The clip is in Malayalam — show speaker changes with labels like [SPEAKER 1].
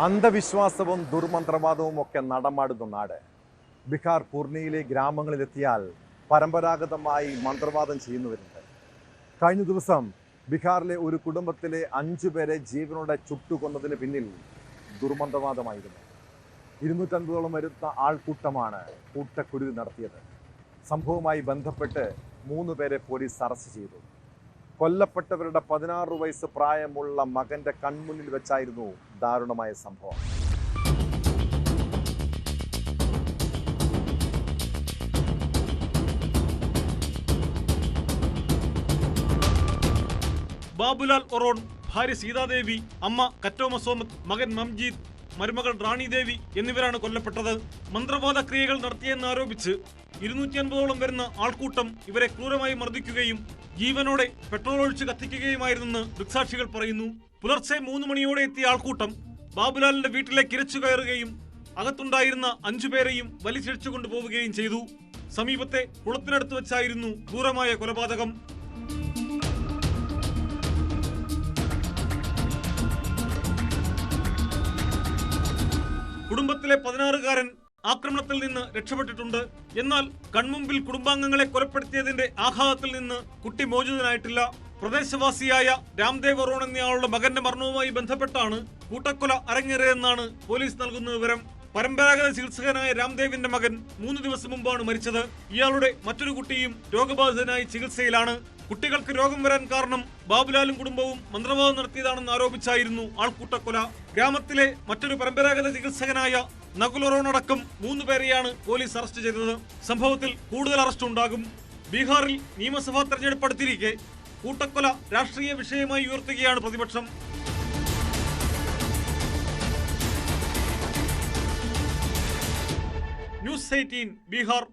[SPEAKER 1] അന്ധവിശ്വാസവും ദുർമന്ത്രവാദവും ഒക്കെ നടമാടുന്ന നാട്. ബീഹാർ പൂർണിയയിലെ ഗ്രാമങ്ങളിലെത്തിയാൽ പരമ്പരാഗതമായി മന്ത്രവാദം ചെയ്യുന്നവരുണ്ട്. കഴിഞ്ഞ ദിവസം ബീഹാറിലെ ഒരു കുടുംബത്തിലെ 5 പേരെ ജീവനോടെ ചുട്ടുകൊന്നതിന് പിന്നിൽ ദുർമന്ത്രവാദമായിരുന്നു. 250ഓളം വരുന്ന ആൾക്കൂട്ടമാണ് കൂട്ടക്കുരുതി നടത്തിയത്. സംഭവവുമായി ബന്ധപ്പെട്ട് 3 പേരെ പോലീസ് അറസ്റ്റ് ചെയ്തു. കൊല്ലപ്പെട്ടവരുടെ 16 വയസ്സ് പ്രായമുള്ള മകന്റെ കൺമുന്നിൽ വെച്ചായിരുന്നു ദാരുണമായ സംഭവം.
[SPEAKER 2] ബാബുലാൽ ഒറോൺ, ഭാര്യ സീതാദേവി, അമ്മ കറ്റോ മസോമത്ത്, മകൻ മംജീദ്, മരുമകൾ റാണി ദേവി എന്നിവരാണ് കൊല്ലപ്പെട്ടത്. മന്ത്രവാദ ക്രിയകൾ നടത്തിയെന്നാരോപിച്ച് 250ഓളം വരുന്ന ആൾക്കൂട്ടം ഇവരെ ക്രൂരമായി മർദ്ദിക്കുകയും ജീവനോടെ പെട്രോൾ ഒഴിച്ച് കത്തിക്കുകയുമായിരുന്നെന്ന് ദൃക്സാക്ഷികൾ പറയുന്നു. പുലർച്ചെ 3 മണിയോടെ എത്തിയ ആൾക്കൂട്ടം ബാബുലാലിന്റെ വീട്ടിലേക്ക് ഇരച്ചു കയറുകയും അകത്തുണ്ടായിരുന്ന 5 പേരെയും വലിച്ചിഴച്ചു കൊണ്ടുപോവുകയും ചെയ്തു. സമീപത്തെ കുളത്തിനടുത്ത് വെച്ചായിരുന്നു ക്രൂരമായ കൊലപാതകം. കുടുംബത്തിലെ 16കാരൻ ആക്രമണത്തിൽ നിന്ന് രക്ഷപ്പെട്ടിട്ടുണ്ട്. എന്നാൽ കൺമുമ്പിൽ കുടുംബാംഗങ്ങളെ കൊലപ്പെടുത്തിയതിന്റെ ആഘാതത്തിൽ നിന്ന് കുട്ടി മോചിതനായിട്ടില്ല. പ്രദേശവാസിയായ രാംദേവ് ഒറോൺ എന്നയാളുടെ മകന്റെ മരണവുമായി ബന്ധപ്പെട്ടാണ് കൂട്ടക്കൊല അരങ്ങേറിയതെന്നാണ് പോലീസ് നൽകുന്ന വിവരം. പരമ്പരാഗത ചികിത്സകനായ രാംദേവിന്റെ മകൻ 3 ദിവസം മുമ്പാണ് മരിച്ചത്. ഇയാളുടെ മറ്റൊരു കുട്ടിയും രോഗബാധിതനായി ചികിത്സയിലാണ്. കുട്ടികൾക്ക് രോഗം വരാൻ കാരണം ബാബുലാലും കുടുംബവും മന്ത്രവാദം നടത്തിയതാണെന്ന് ആരോപിച്ചായിരുന്നു ആൾക്കൂട്ടക്കൊല. ഗ്രാമത്തിലെ മറ്റൊരു പരമ്പരാഗത ചികിത്സകനായ നകുൽ ഒറോൺ അടക്കം 3 പേരെയാണ് പോലീസ് അറസ്റ്റ് ചെയ്തത്. സംഭവത്തിൽ കൂടുതൽ അറസ്റ്റ് ഉണ്ടാകും. ബീഹാറിൽ നിയമസഭാ തെരഞ്ഞെടുപ്പ് അടുത്തിരിക്കെ കൂട്ടക്കൊല രാഷ്ട്രീയ വിഷയമായി ഉയർത്തുകയാണ് പ്രതിപക്ഷം. ന്യൂസ് 18 ബീഹാർ.